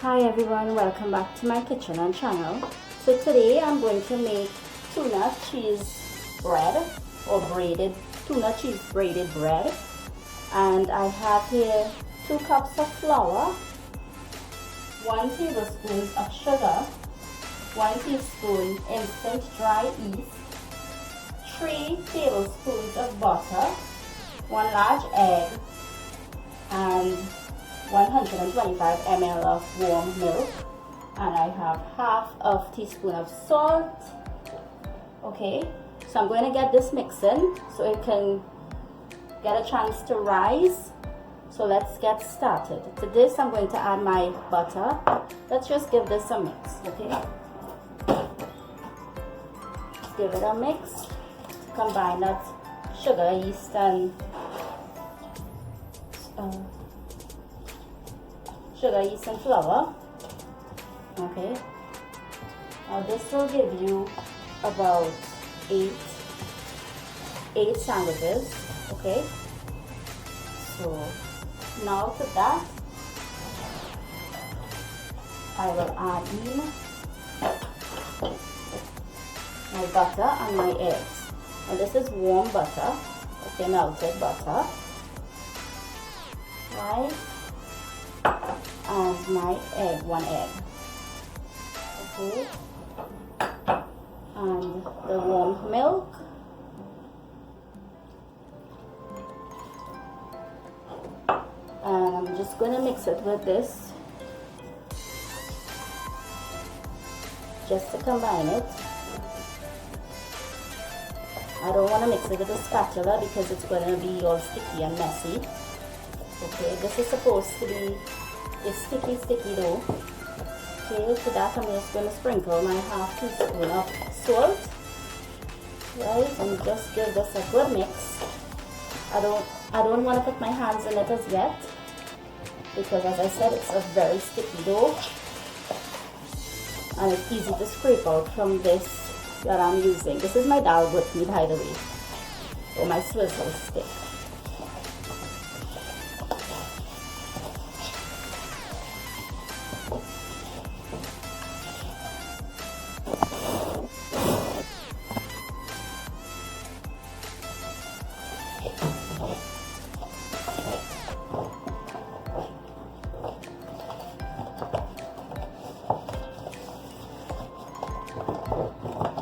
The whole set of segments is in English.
Hi everyone, welcome back to my kitchen and channel. So today I'm going to make tuna cheese bread or braided tuna cheese braided bread. And I have here 2 cups of flour, 1 tablespoon of sugar, 1 teaspoon instant dry yeast, 3 tablespoons of butter, 1 large egg, and 125 ml of warm milk, and I have half of teaspoon of salt. Okay, so I'm going to get this mixing so it can get a chance to rise. So let's get started. To this I'm going to add my butter. Let's just give this a mix. Okay, let's give it a mix. Combine that sugar, yeast, and flour. Okay, now this will give you about 8 sandwiches. Okay, so now to that I will add in my butter and my eggs, and this is warm butter, okay, melted butter, right? And my egg, 1 egg, okay, and the warm milk, and I'm just going to mix it with this just to combine it. I don't want to mix it with a spatula because it's going to be all sticky and messy. Okay, this is supposed to be a sticky dough. Okay, to that I'm just going to sprinkle my half teaspoon of salt, right, and just give this a good mix. I don't want to put my hands in it as yet because, as I said, it's a very sticky dough and it's easy to scrape out from this that I'm using. This is my dal butni, by the way, or my swizzle stick.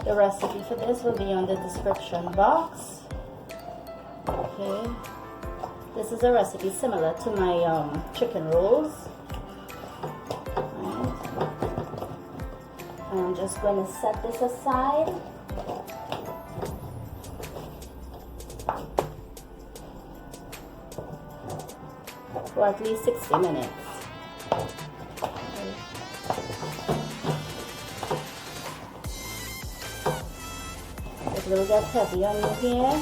The recipe for this will be on the description box. Okay, this is a recipe similar to my chicken rolls. Right. I'm just going to set this aside. For at least 60 minutes. It will get heavy on you here.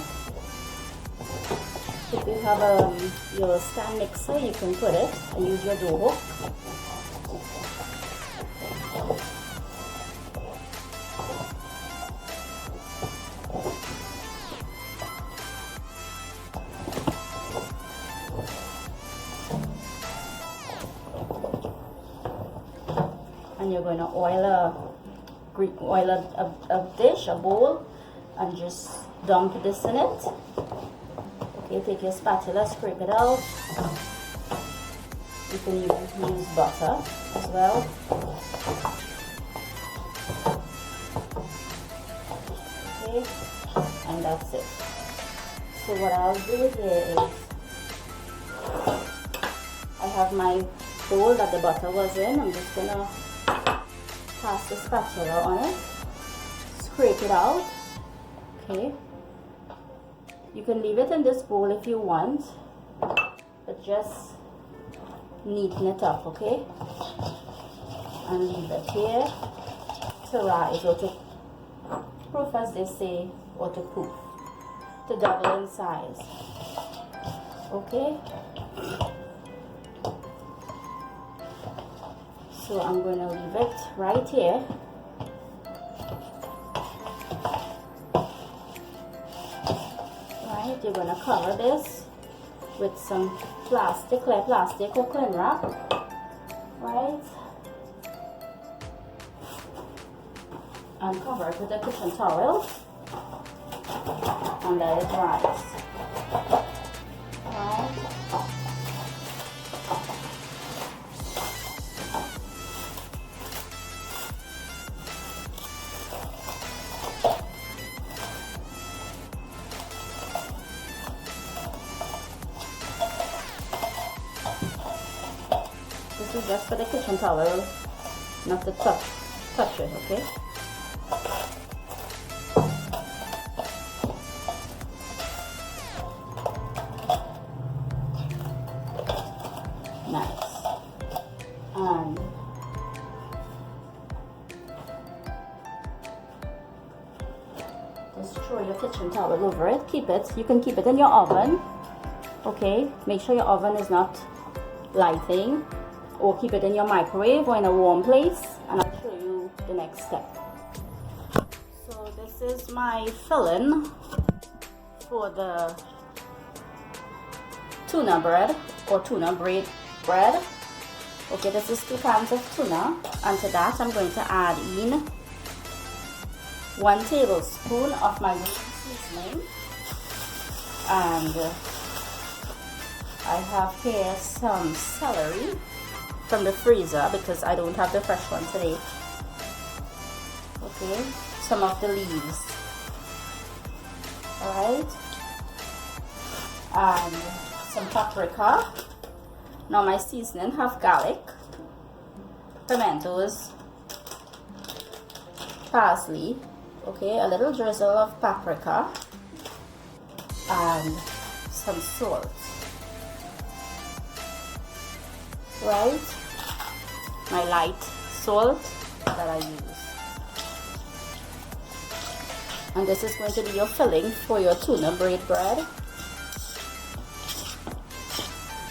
If you have your stand mixer, you can put it and use your dough hook. And you're going to oil a dish, a bowl, and just dump this in it. Okay, take your spatula, scrape it out. You can use butter as well. Okay, and that's it. So what I'll do here is, I have my bowl that the butter was in. I'm just gonna pass the spatula on it, scrape it out. Okay, you can leave it in this bowl if you want, but just neaten it up, okay, and leave it here to rise, or to proof, as they say, or to poof, to double in size. Okay, so I'm going to leave it right here. You're going to cover this with some plastic, clear plastic or cling wrap, right? and cover it with a kitchen towel and let it rise. Right. This is just for the kitchen towel, not to touch it, okay? Nice. And just throw your kitchen towel over it. Keep it. You can keep it in your oven. Okay. Make sure your oven is not lighting, or keep it in your microwave or in a warm place. And I'll show you the next step. So this is my filling for the tuna bread or tuna braided bread. Okay, this is 2 cans of tuna, and to that I'm going to add in 1 tablespoon of my seasoning, and I have here some celery from the freezer because I don't have the fresh one today. Okay, some of the leaves. Alright, and some paprika. Now my seasoning have garlic, pimentos, parsley, okay, a little drizzle of paprika, and some salt. Right, my light salt that I use. And this is going to be your filling for your tuna braid bread.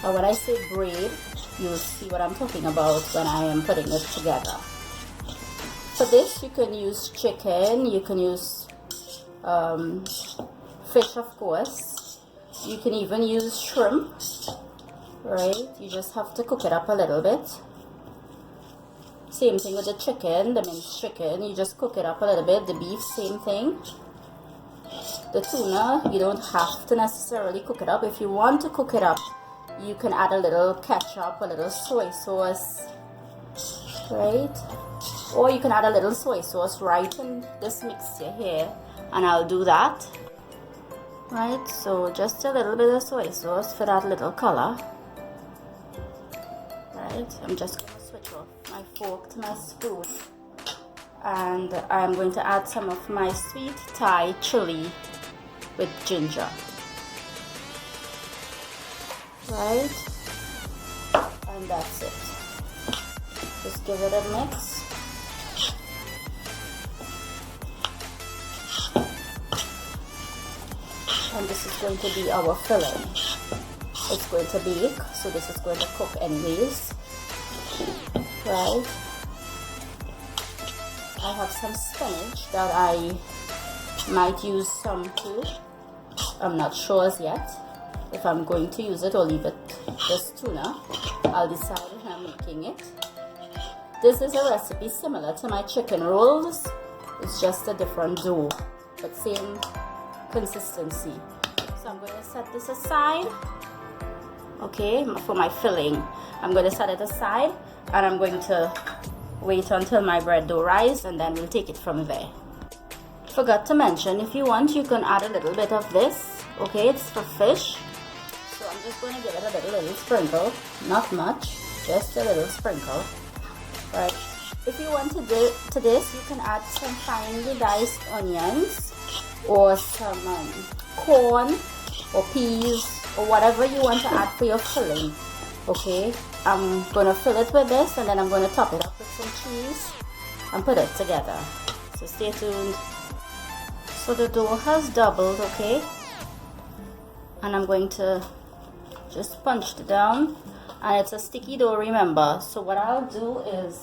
Or when I say braid, you'll see what I'm talking about when I am putting it together. For this, you can use chicken, you can use fish, of course. You can even use shrimp, right? You just have to cook it up a little bit. Same thing with the chicken, the minced chicken. You just cook it up a little bit. The beef, same thing. The tuna, you don't have to necessarily cook it up. If you want to cook it up, you can add a little ketchup, a little soy sauce, right? Or you can add a little soy sauce right in this mixture here, and I'll do that. Right, so just a little bit of soy sauce for that little color. Right, I'm just going to switch off my fork to my spoon, and I'm going to add some of my sweet Thai chili with ginger. Right, and that's it. Just give it a mix. And this is going to be our filling. It's going to bake, so this is going to cook anyways. Right, I have some spinach that I might use some too. I'm not sure as yet if I'm going to use it or leave it just tuna. I'll decide when I'm making it. This is a recipe similar to my chicken rolls. It's just a different dough, but same consistency. So I'm going to set this aside. Okay, for my filling, I'm going to set it aside, and I'm going to wait until my bread dough rise, and then we'll take it from there. Forgot to mention, if you want, you can add a little bit of this. Okay, it's for fish. So I'm just going to give it a little sprinkle, not much, just a little sprinkle. Right. If you want to do to this, you can add some finely diced onions, or some corn, or peas, or whatever you want to add for your filling. Okay, I'm going to fill it with this, and then I'm going to top it up with some cheese and put it together. So stay tuned. So the dough has doubled, okay, and I'm going to just punch it down, and it's a sticky dough, remember. So what I'll do is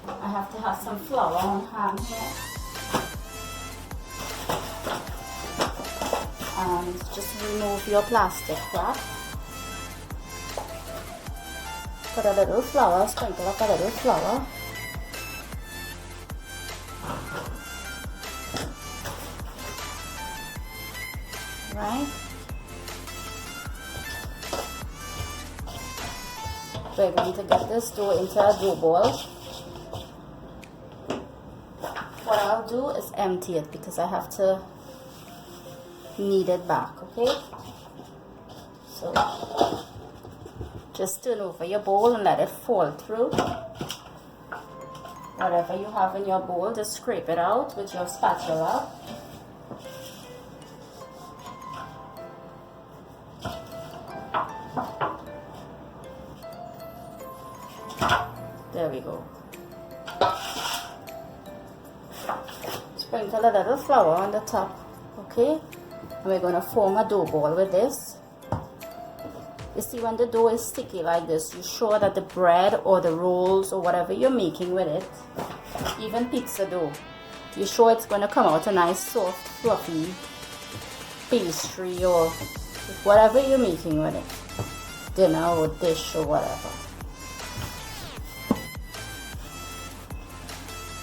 I have to have some flour on hand here, and just remove your plastic wrap. Put a little flour, sprinkle up a little flour, right? We're going to get this dough into a dough ball. What I'll do is empty it because I have to knead it back, okay? So just turn over your bowl and let it fall through. Whatever you have in your bowl, just scrape it out with your spatula. There we go. Sprinkle a little flour on the top, okay? And we're going to form a dough ball with this. You see, when the dough is sticky like this, you're sure that the bread or the rolls or whatever you're making with it, even pizza dough, you're sure it's going to come out a nice soft fluffy pastry or whatever you're making with it, dinner or dish or whatever,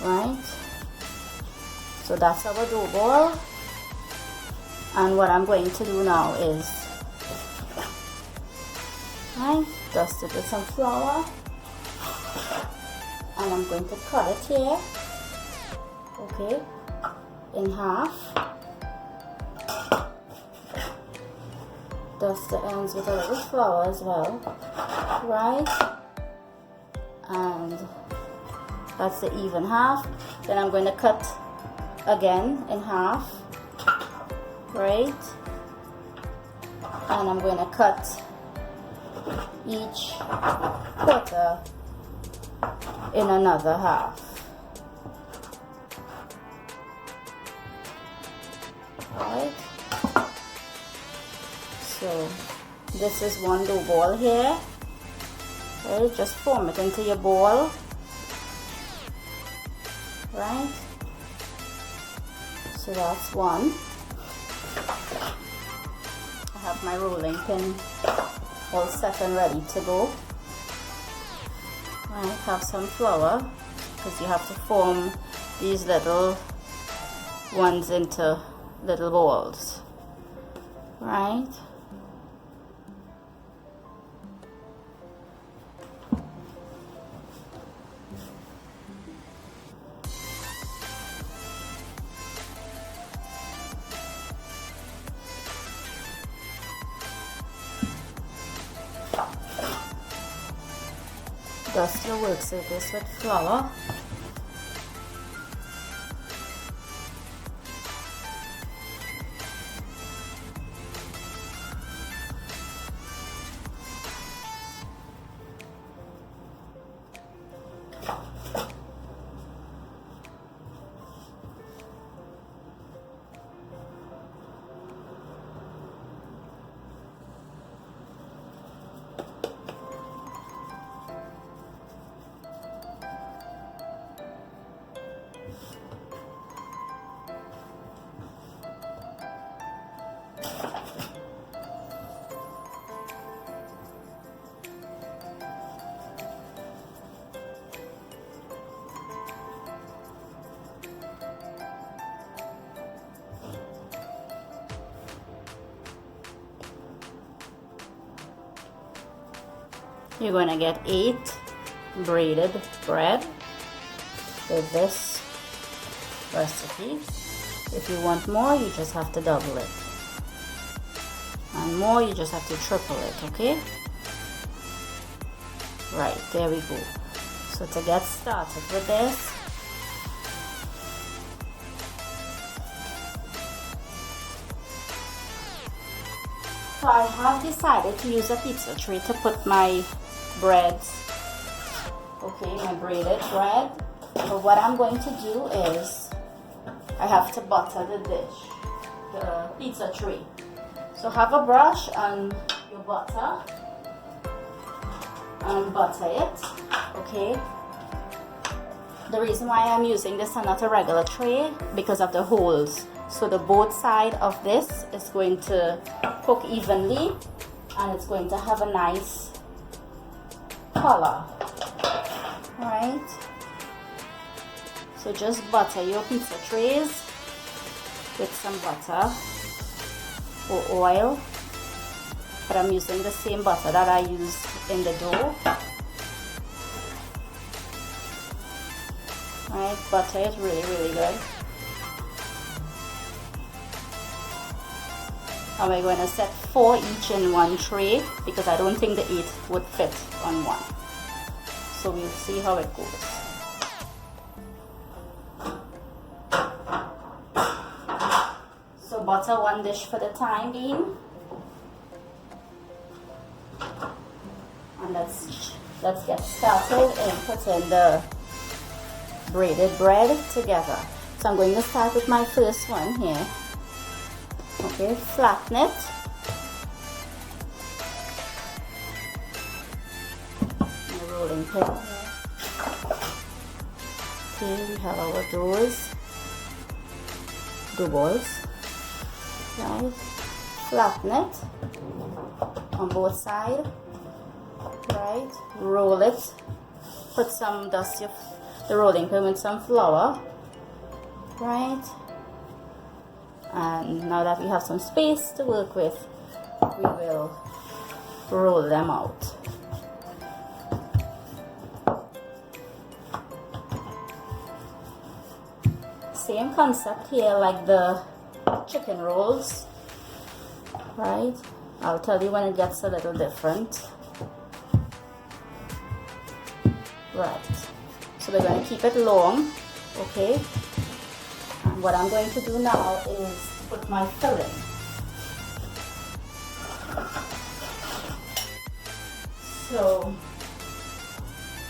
right? So that's our dough ball, and what I'm going to do now is dust it with some flour, and I'm going to cut it here, okay, in half. Dust the ends with a little flour as well, right? And that's the even half. Then I'm going to cut again in half, right? And I'm going to cut each quarter in another half, right? So this is one dough ball here, right? Just form it into your ball, right? So that's one. I have my rolling pin all set and ready to go. Right, have some flour because you have to form these little ones into little balls, right? Dust your work surface with flour. You're going to get 8 braided bread with this recipe. If you want more, you just have to double it, and more, you just have to triple it, okay? Right, there we go. So to get started with this, so I have decided to use a pizza tray to put my breads, okay, my braided bread. So what I'm going to do is I have to butter the dish, the pizza tray. So have a brush and your butter and butter it, okay? The reason why I'm using this and not a regular tray, because of the holes. So the both side of this is going to cook evenly, and it's going to have a nice color, right? So just butter your pizza trays with some butter or oil, but I'm using the same butter that I used in the dough. Right, butter is really, really good. And we're going to set 4 each in one tray because I don't think the 8 would fit on one. So we'll see how it goes. So butter 1 dish for the time being. And let's get started and put in the braided bread together. So I'm going to start with my first one here. Okay, flatten it. My rolling pin. Okay, we have our dough balls. Right, flatten it on both sides. Right, roll it. Put some dust the rolling pin with some flour. Right. And now that we have some space to work with, we will roll them out. Same concept here like the chicken rolls, right? I'll tell you when it gets a little different. Right, so we're going to keep it long, okay? And what I'm going to do now is put my filling. So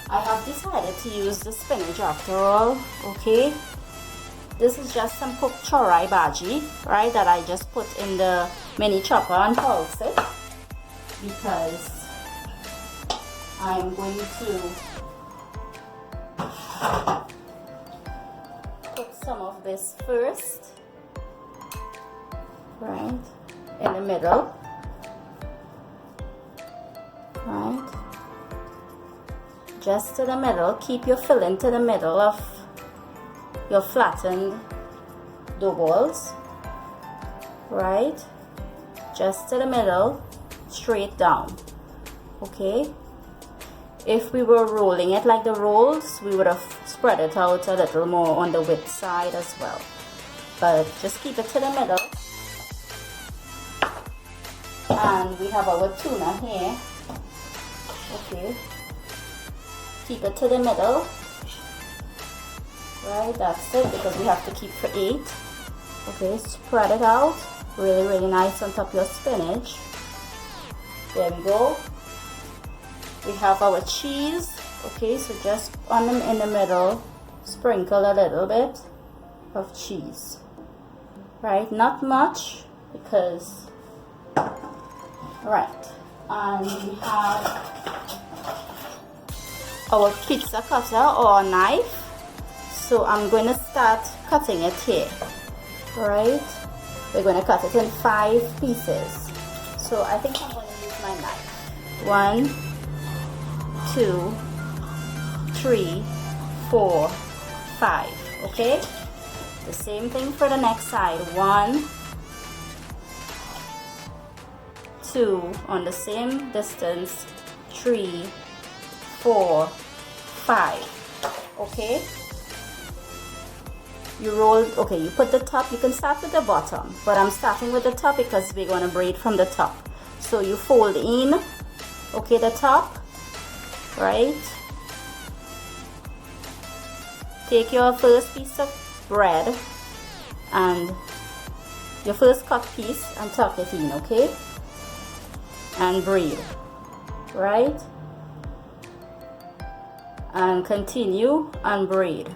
I have decided to use the spinach after all, okay? This is just some cooked chorai bhaji, right, that I just put in the mini chopper and pulse it because I'm going to put some of this first, right, in the middle, right, just to the middle. Keep your filling to the middle of your flattened dough balls, right, just to the middle, straight down, okay? If we were rolling it like the rolls, we would have spread it out a little more on the width side as well. But just keep it to the middle. And we have our tuna here. Okay. Keep it to the middle. Right, that's it, because we have to keep for 8. Okay, spread it out. Really, really nice on top of your spinach. There we go. We have our cheese. Okay, so just on them in the middle, sprinkle a little bit of cheese. Right, not much because, right, and we have our pizza cutter or knife. So I'm going to start cutting it here. Right, we're going to cut it in 5 pieces. So I think I'm going to use my knife. 1, 2, 3, 4, 5. Okay, the same thing for the next side. 1, 2 on the same distance, 3, 4, 5. Okay, you roll. Okay, you put the top. You can start with the bottom, but I'm starting with the top because we're going to braid from the top. So you fold in, okay, the top, right? Take your first piece of bread and your first cut piece and tuck it in, okay? And braid, right? And continue and braid,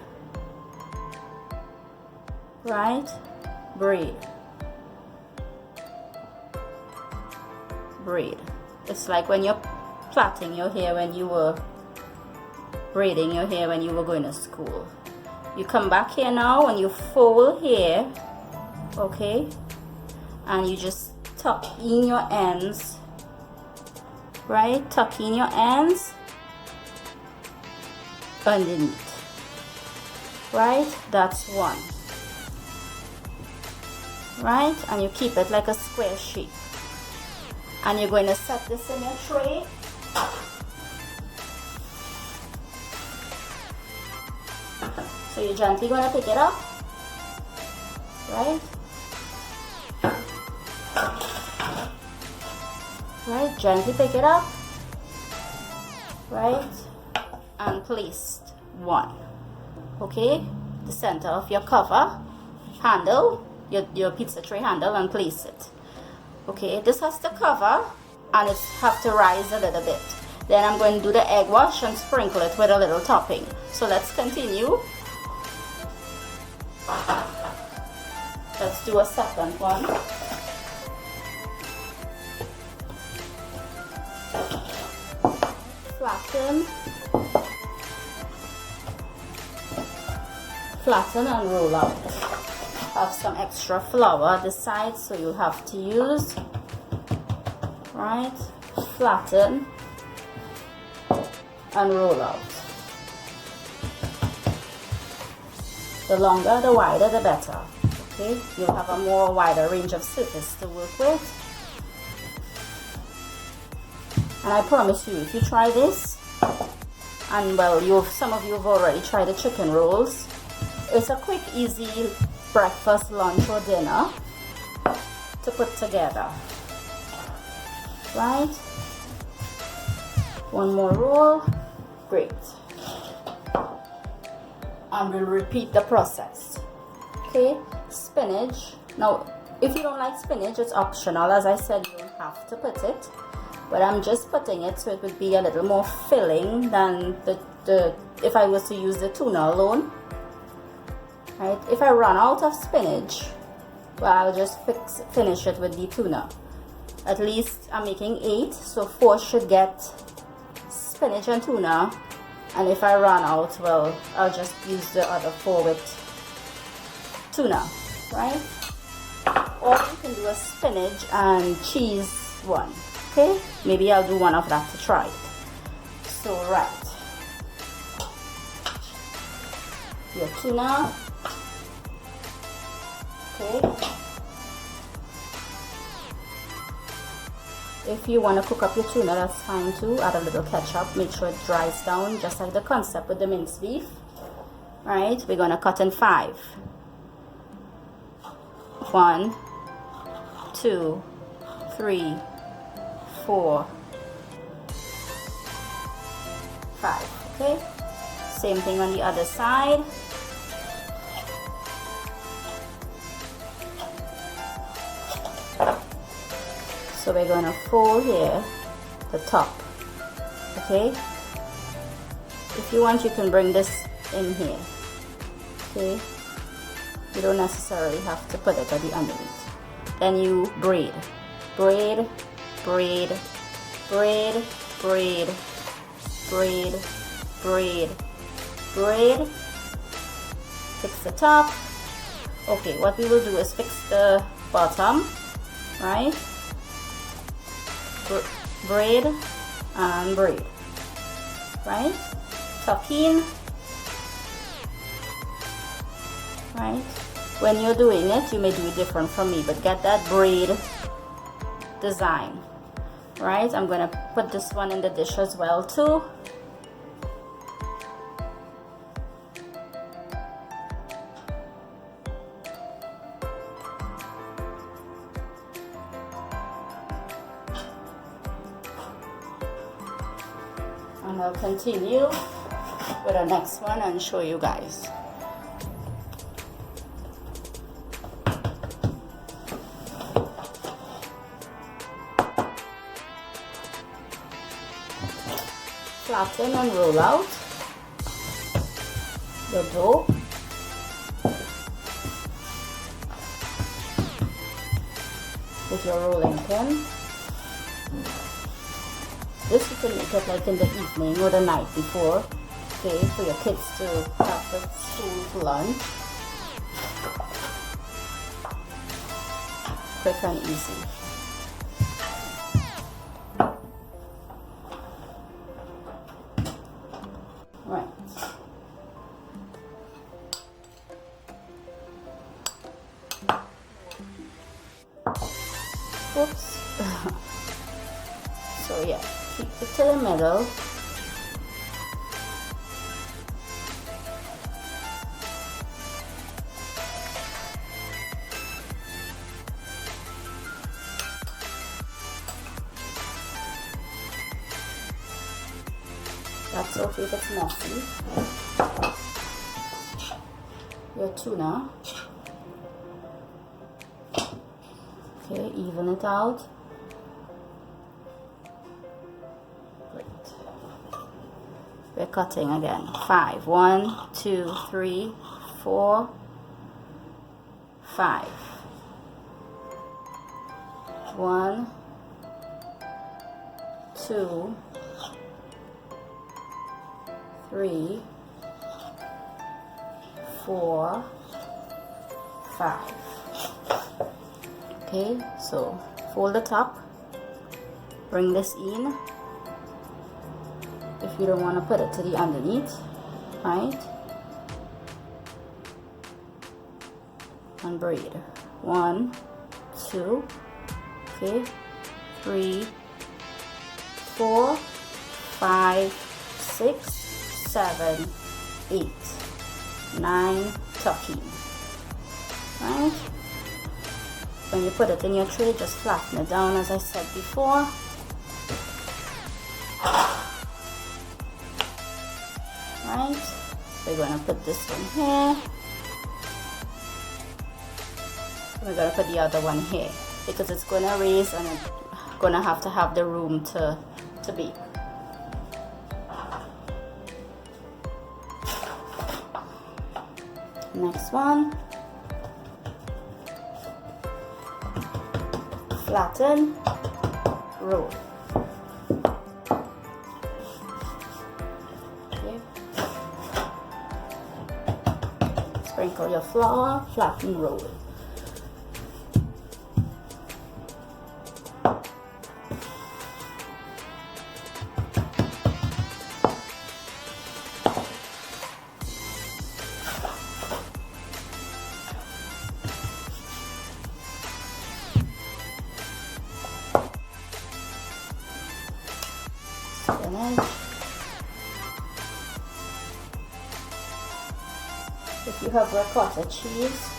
right? Braid, braid. It's like when you're plaiting your hair, when you were braiding your hair when you were going to school. You come back here now and you fold here, okay, and you just tuck in your ends, right? Tuck in your ends underneath, right? That's one. right? And you keep it like a square shape. And you're going to set this in your tray. So you're gently going to pick it up, right? Right, gently pick it up, right? And place one. Okay, the center of your cover handle, your pizza tray handle, and place it. Okay, this has to cover and it has to rise a little bit. Then I'm going to do the egg wash and sprinkle it with a little topping. So let's continue. Let's do a second one. Flatten and roll out. Have some extra flour this side, so you'll have to use, right? Flatten and roll out. The longer, the wider, the better. Okay, you'll have a more wider range of surface to work with. And I promise you, if you try this, and well, some of you have already tried the chicken rolls. It's a quick, easy breakfast, lunch, or dinner to put together. Right? One more roll. Great. And we'll repeat the process. Okay? Spinach. Now, if you don't like spinach, it's optional. As I said, you don't have to put it. But I'm just putting it so it would be a little more filling than if I was to use the tuna alone. Right? If I run out of spinach, well, I'll just finish it with the tuna. At least I'm making 8, so 4 should get spinach and tuna. And if I run out, well, I'll just use the other 4 with tuna, right? Or you can do a spinach and cheese one. Okay, maybe I'll do one of that to try it. So, right, your tuna. Okay, if you want to cook up your tuna, that's fine too. Add a little ketchup, make sure it dries down, just like the concept with the minced beef. Right, we're going to cut in 5. 1, 2, 3, 4, 5. Okay, same thing on the other side. So we're going to fold here the top. Okay, if you want, you can bring this in here. Okay, you don't necessarily have to put it at the underneath. Then you braid, braid, braid, braid, braid, braid, braid, braid. Fix the top. Okay, what we will do is fix the bottom, right? Braid and braid, right? Tuck in, right? When you're doing it, you may do it different from me, but get that braid design, right? I'm gonna put this one in the dish as well too. And I'll continue with the next one and show you guys. Flatten and roll out the dough. With your rolling pin. This you can make it like in the evening or the night before, okay, for your kids to have at school lunch. Quick and easy. Right. keep it to the middle. That's okay if it's messy. Your tuna. Okay, even it out. Great. We're cutting again. 5. 1, 2, 3, 4, 5. 1, 2, 3, 4, 5. Okay, so fold the top, bring this in if you don't want to put it to the underneath, right? And braid. 1, 2, okay, 3, 4, 5, 6, 7, 8, 9, tucking, right? When you put it in your tray, just flatten it down as I said before. Right? We're going to put this one here. We're going to put the other one here because it's going to raise and it's going to have the room to bake. Next one. Flatten, roll. Okay. Sprinkle your flour, flatten, roll. Spinach. If you have ricotta cheese,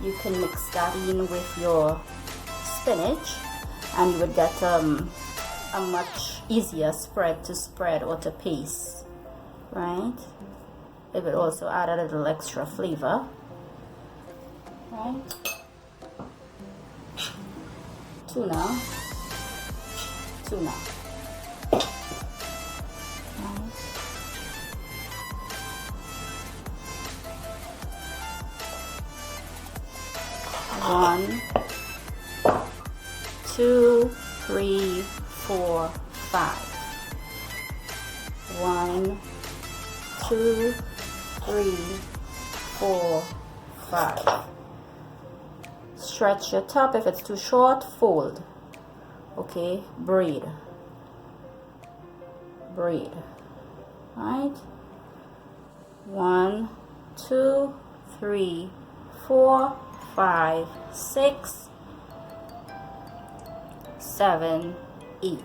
you can mix that in with your spinach and you would get a much easier spread to spread or to paste, right? It would also add a little extra flavor, right? Tuna. 1, 2, 3, 4, 5. 1, 2, 3, 4, 5. Stretch your top. If it's too short, fold. Okay, braid. Right? 1, 2, 3, 4, 5, 6, 7, 8.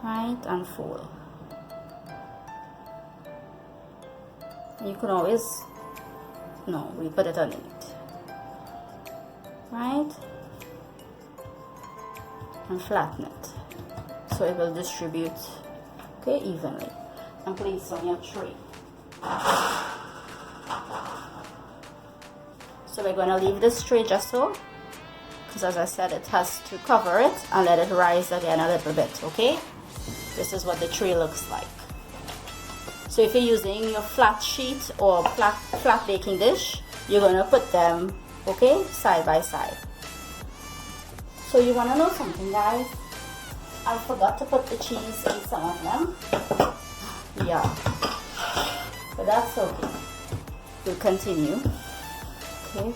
Right? And fold. You can always, we put it underneath. Right? And flatten it so it will distribute, okay, evenly, and place on your tray. So we're going to leave this tray just so, because as I said, it has to cover it and let it rise again a little bit. Okay, this is what the tray looks like. So if you're using your flat sheet or flat baking dish, you're going to put them, okay, side by side. So you want to know something, guys? I forgot to put the cheese in some of them. Yeah, but that's okay. We'll continue. Okay.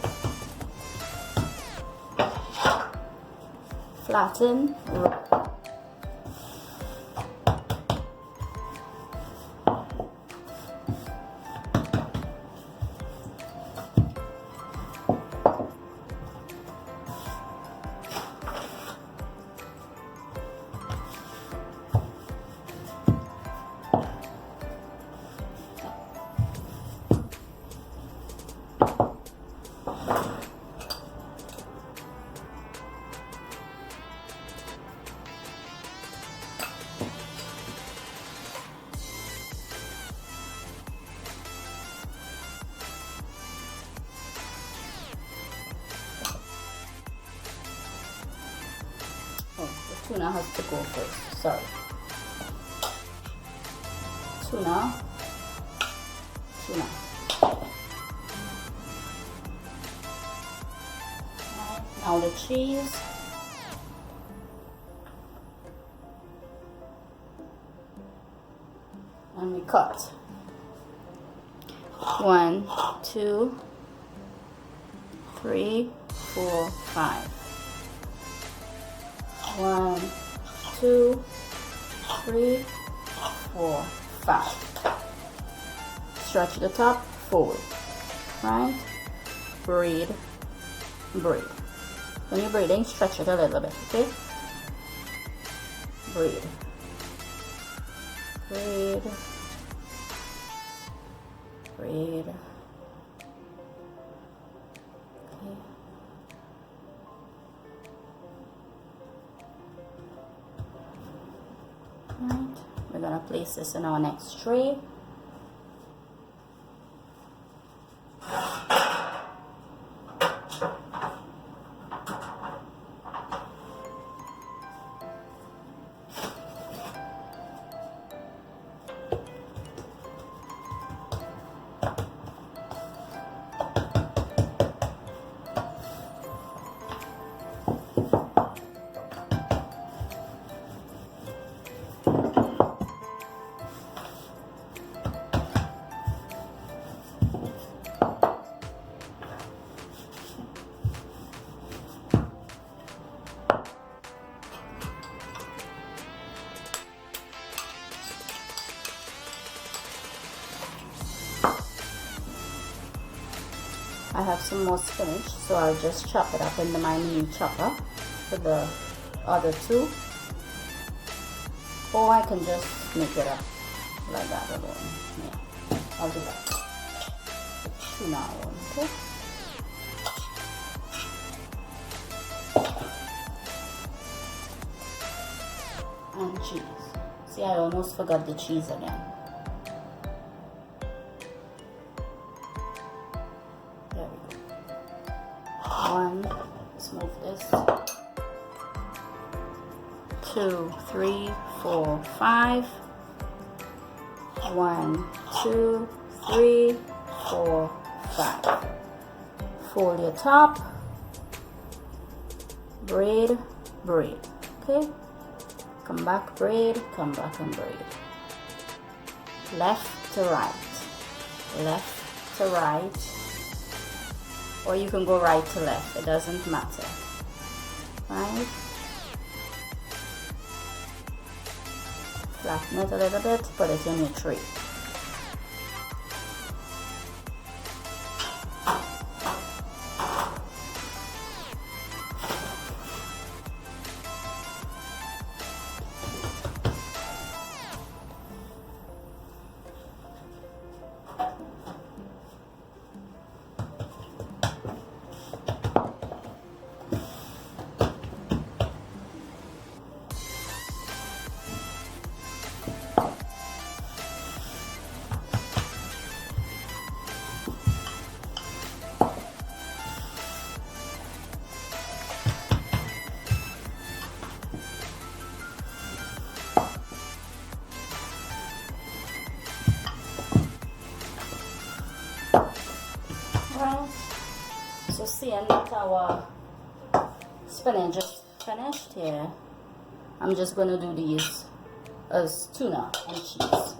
Flatten, roll. Tuna has to go first. Sorry. Tuna. Now the cheese. And we cut. 1, 2, 3, 4, 5. 1, 2, 3, 4, 5. Stretch the top, fold. Right? Braid. When you're braiding, stretch it a little bit, okay? Braid. Okay. Right. We're gonna place this in our next tray. I have some more spinach, so I'll just chop it up into my mini chopper for the other two. Or I can just make it up like that alone. Yeah, I'll do that. Tuna one, okay? And cheese. See, I almost forgot the cheese again. There we go. 1, let's move this. 2, 3, 4, 5. 1, 2, 3, 4, 5. Fold your top. Braid. Okay? Come back, braid, come back and braid. Left to right. Or you can go right to left, it doesn't matter. Right? Flatten it a little bit, put it in your tray. So seeing that our spinach is finished here, I'm just going to do these as tuna and cheese,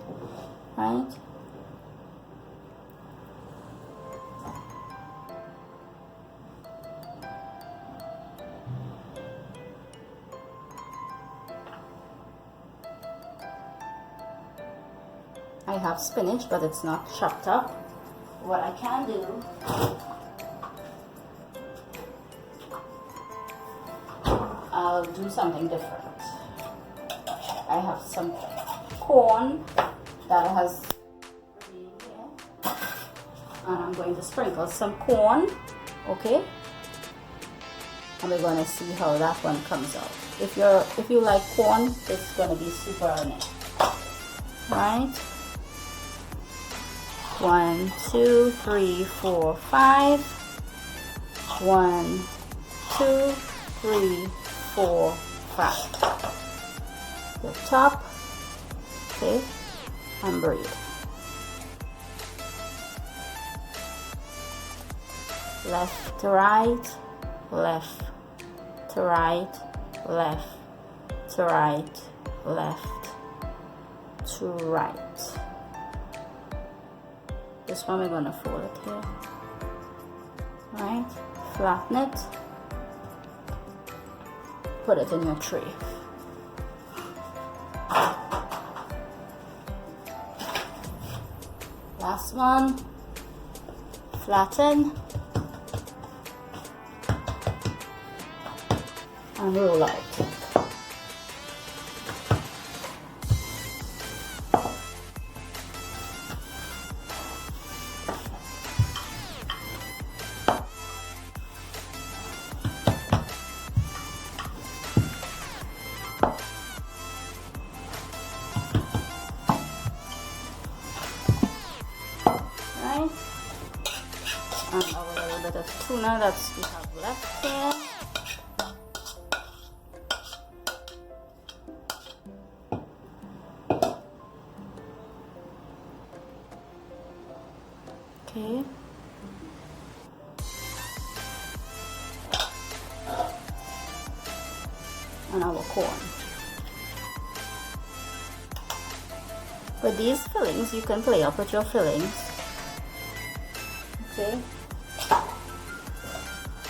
right? I have spinach, but it's not chopped up. What I can do, I'll do something different. I have some corn that has here, and I'm going to sprinkle some corn, okay? And we're going to see how that one comes out. If you like corn, it's going to be super nice, right? 1, 2, 3, 4, 5. 1, 2, 3, 4, 5. The top, okay, and braid. Left to right, left to right, left to right, left to right. This one we're gonna fold it here. Right, flatten it, put it in your tray. Last one, flatten and roll out. Right, and our little bit of tuna that we have left here. Okay. And our corn. With these fillings, you can play up with your fillings. Okay.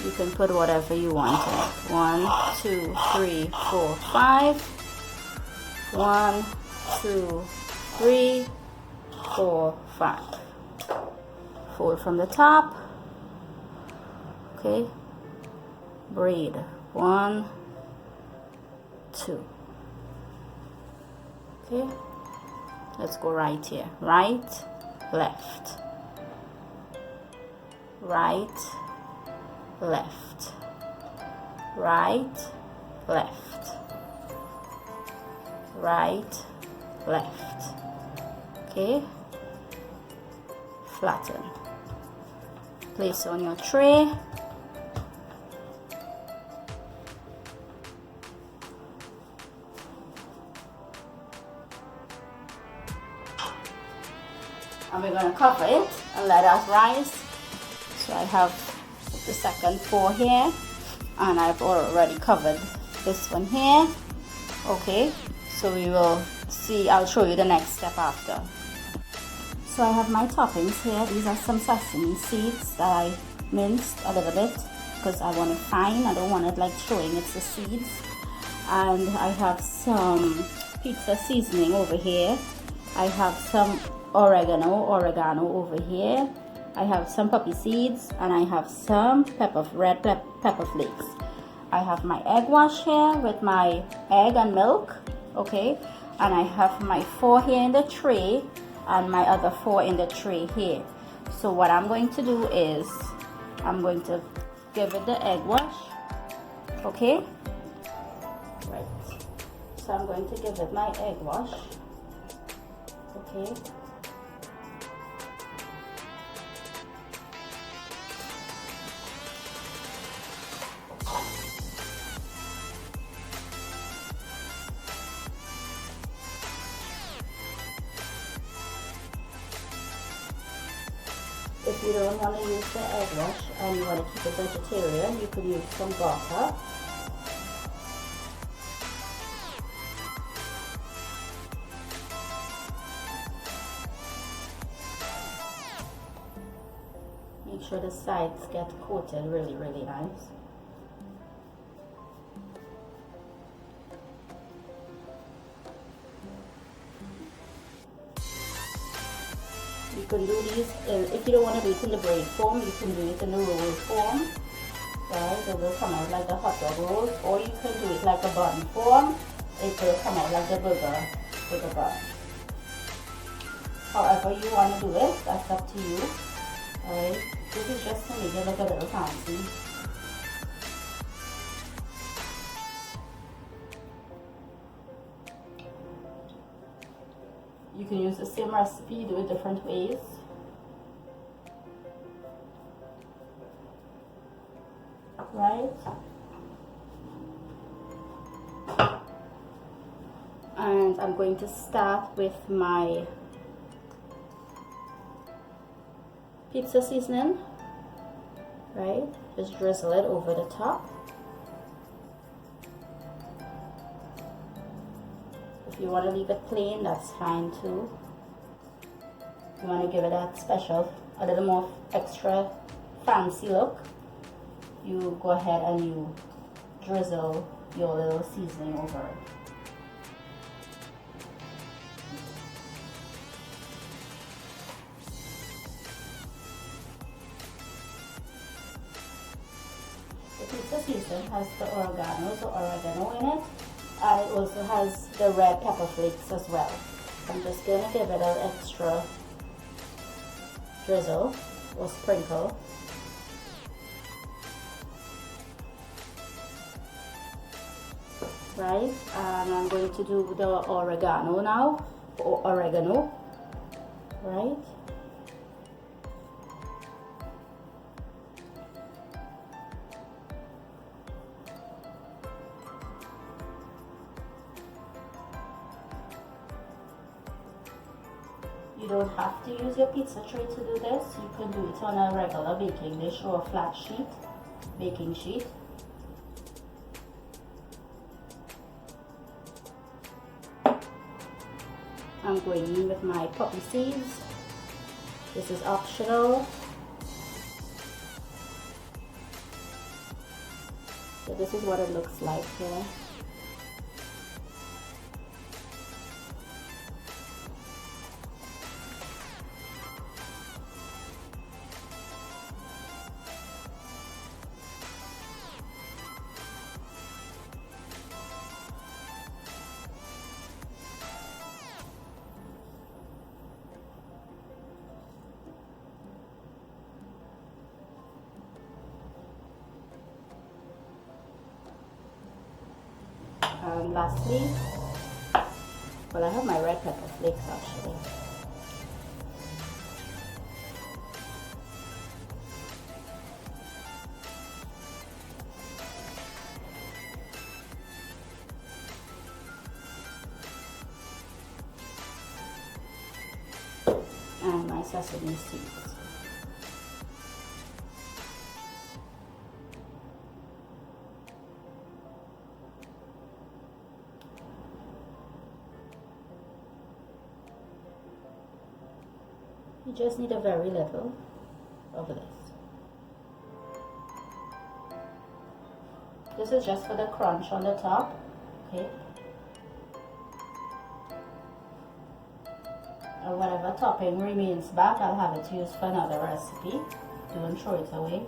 You can put whatever you want in it. 1, 2, 3, 4, 5. 1, 2, 3, 4, 5. Fold from the top. Okay. Braid. 1, 2. Okay. Let's go right here. Right, left. Right, left. Right, left. Right, left. Okay. Flatten. Place on your tray. And we're going to cover it and let it rise. So I have the second 4 here, and I've already covered this one here. Okay, so we will see, I'll show you the next step after. So I have my toppings here. These are some sesame seeds that I minced a little bit because I want it fine. I don't want it like showing it's the seeds. And I have some pizza seasoning over here. I have some oregano over here. I have some poppy seeds, and I have some red pepper flakes. I have my egg wash here with my egg and milk. Okay, and I have my 4 here in the tray and my other 4 in the tray here. So what I'm going to do is I'm going to give it the egg wash. Okay, right, so I'm going to give it my egg wash. Okay, if you don't want to use the egg wash and you want to keep it vegetarian, you could use some butter. Make sure the sides get coated really nice. You can do these, if you don't want to do it in the braid form, you can do it in the roll form. Right, it will come out like the hot dog rolls, or you can do it like a bun form. It will come out like the burger bun. However you want to do it, that's up to you. Alright, this is just to make it look a little fancy. You can use the same recipe, do it different ways. Right? And I'm going to start with my pizza seasoning, right? Just drizzle it over the top. If you want to leave it plain, that's fine too. If you want to give it that special, a little more extra fancy look, you go ahead and you drizzle your little seasoning over it. The pizza seasoning has the oregano in it, and it also has the red pepper flakes as well. I'm just going to give it an extra drizzle or sprinkle. Right, and I'm going to do the oregano now, or oregano, right? You don't have to use your pizza tray to do this. You can do it on a regular baking dish or a flat sheet, baking sheet. I'm going in with my poppy seeds. This is optional. So this is what it looks like here. And lastly, well, I have my red pepper flakes actually. And my sesame seeds. You just need a very little of this. This is just for the crunch on the top, okay? And whatever topping remains back, I'll have it used for another recipe. Don't throw it away.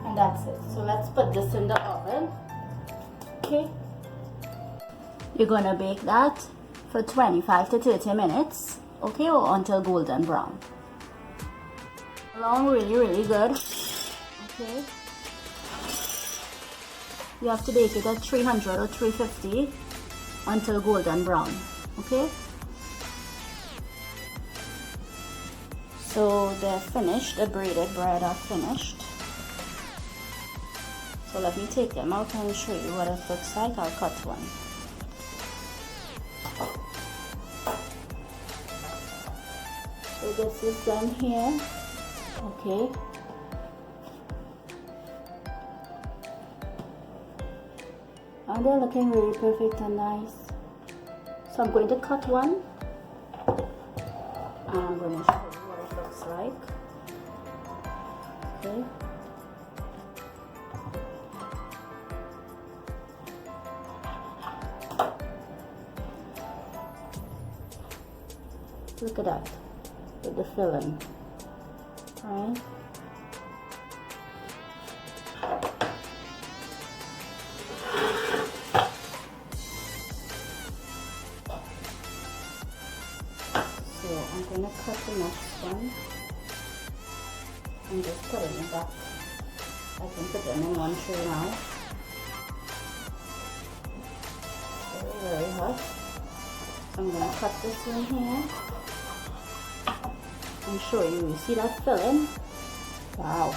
And that's it. So let's put this in the oven, okay? You're gonna bake that for 25 to 30 minutes, okay, or until golden brown. Along really good, okay. You have to bake it at 300 or 350 until golden brown, okay. So they're finished, the braided bread are finished. So let me take them out and show you what it looks like. I'll cut one. So this is done here, okay. And they're looking really perfect and nice. So I'm going to cut one. And I'm going to show you what it looks like. Okay. Look at that. With the filling, right? So I'm gonna cut the next one and just put it in that. I can put them in one tray now. Very hot. So I'm gonna cut this one here and show you. You see that filling? Wow.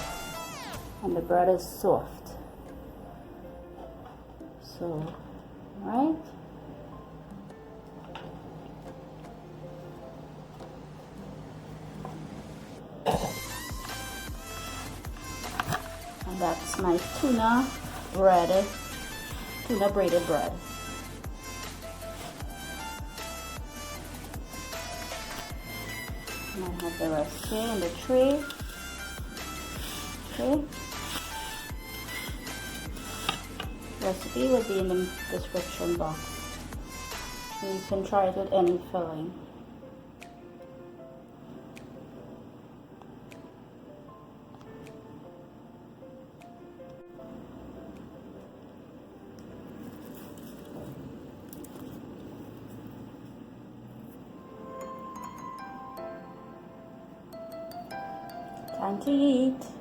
And the bread is soft. So, right. And that's my tuna bread, tuna braided bread. And I have the rest here in the tray. Okay. Recipe will be in the description box. And you can try it with any filling. Time to eat.